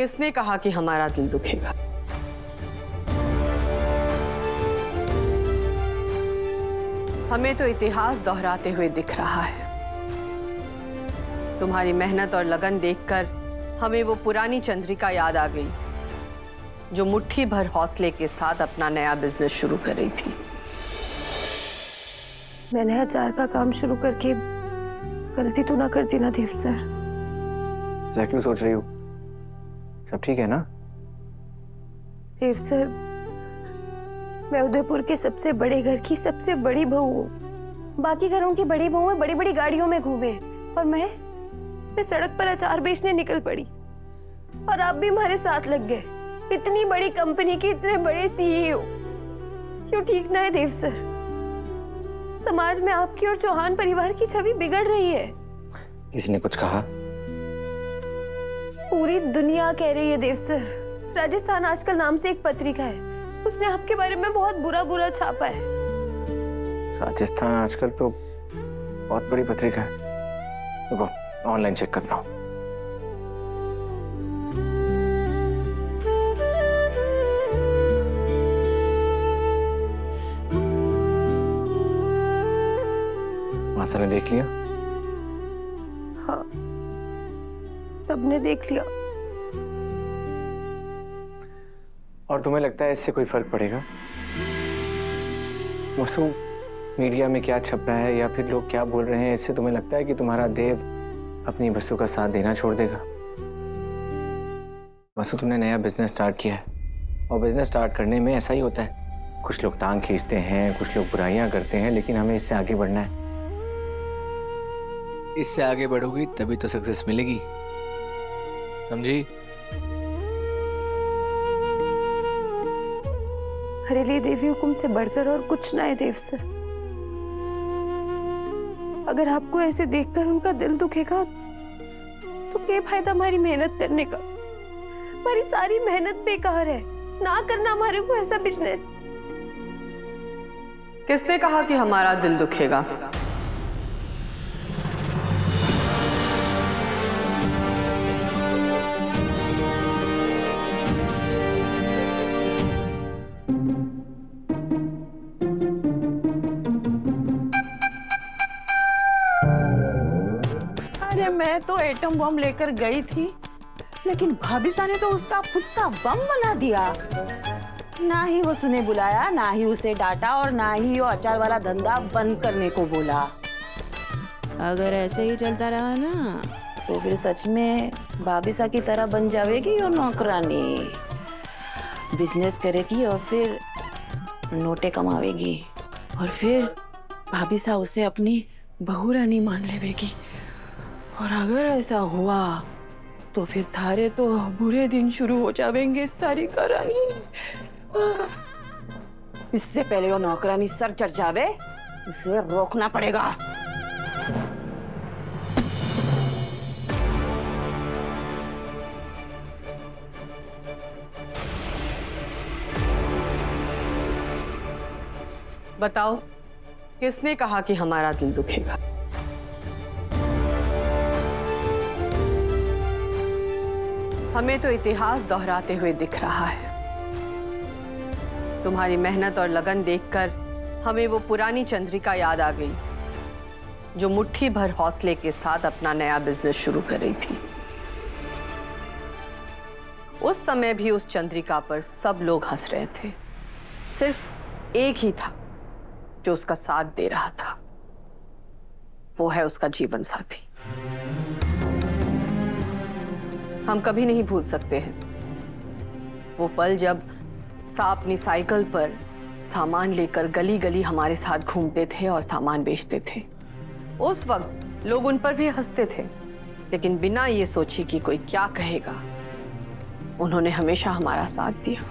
किसने कहा कि हमारा दिल दुखेगा? हमें तो इतिहास दोहराते हुए दिख रहा है। तुम्हारी मेहनत और लगन देखकर हमें वो पुरानी चंद्रिका याद आ गई, जो मुट्ठी भर हौसले के साथ अपना नया बिजनेस शुरू कर रही थी। मैंने अचार का काम शुरू करके गलती तो ना करती ना देव सर। ऐसा क्यों सोच रही हो? सब ठीक है ना? देव सर, मैं उदयपुर के सबसे बड़े घर की सबसे बड़ी बहू हूँ। बाकी घरों की बड़ी बहुएं बड़ी बड़ी गाड़ियों में घूमे और मैं सड़क पर अचार बेचने निकल पड़ी और आप भी हमारे साथ लग गए। इतनी बड़ी कंपनी के इतने बड़े सीईओ, क्यों ठीक ना है देव सर? समाज में आपकी और चौहान परिवार की छवि बिगड़ रही है। किसने कुछ कहा? पूरी दुनिया कह रही है देव सर। राजस्थान आजकल नाम से एक पत्रिका है, उसने आपके बारे में बहुत बुरा छापा है। राजस्थान आजकल तो बहुत बड़ी पत्रिका है। रुको, ऑनलाइन चेक करता हूँ। मासा ने देख लिया? हाँ, सबने देख लिया। और तुम्हें लगता है इससे कोई फर्क पड़ेगा? वसु, मीडिया में क्या छप रहा है या फिर लोग क्या बोल रहे हैं, इससे तुम्हें लगता है कि तुम्हारा देव अपनी वसु का साथ देना छोड़ देगा? वसु, तुमने नया बिजनेस स्टार्ट किया है और बिजनेस स्टार्ट करने में ऐसा ही होता है। कुछ लोग टांग खींचते हैं, कुछ लोग बुराइयां करते हैं, लेकिन हमें इससे आगे बढ़ना है। इससे आगे बढ़ोगी तभी तो सक्सेस मिलेगी, समझी? हरेली देवी हुकुम से बढ़कर और कुछ ना है देव सर। अगर आपको ऐसे देखकर उनका दिल दुखेगा तो क्या फायदा हमारी मेहनत करने का? हमारी सारी मेहनत बेकार है। ना करना हमारे को ऐसा बिजनेस। किसने कहा कि हमारा दिल दुखेगा? अरे मैं तो एटम बम लेकर गई थी, लेकिन भाभीसा ने तो उसका फुसका बम बना दिया। ना ही वो सुने बुलाया, ना ही उसे डांटा और ना ही वो अचार वाला धंधा बंद करने को बोला। अगर ऐसे ही चलता रहा ना तो फिर सच में भाभीसा की तरह बन जाएगी वो नौकरानी। बिजनेस करेगी और फिर नोटे कमावेगी और फिर भाभीसा उसे अपनी बहू रानी मान लेगी। और अगर ऐसा हुआ तो फिर थारे तो बुरे दिन शुरू हो जाएंगे सारी करानी। इससे पहले वो नौकरानी सर चढ़ जावे, उसे रोकना पड़ेगा। बताओ, किसने कहा कि हमारा दिल दुखेगा? हमें तो इतिहास दोहराते हुए दिख रहा है। तुम्हारी मेहनत और लगन देखकर हमें वो पुरानी चंद्रिका याद आ गई, जो मुट्ठी भर हौसले के साथ अपना नया बिजनेस शुरू कर रही थी। उस समय भी उस चंद्रिका पर सब लोग हंस रहे थे। सिर्फ एक ही था जो उसका साथ दे रहा था, वो है उसका जीवन साथी। हम कभी नहीं भूल सकते हैं वो पल जब साहब अपनी साइकिल पर सामान लेकर गली गली हमारे साथ घूमते थे और सामान बेचते थे। उस वक्त लोग उन पर भी हंसते थे, लेकिन बिना ये सोचे कि कोई क्या कहेगा, उन्होंने हमेशा हमारा साथ दिया।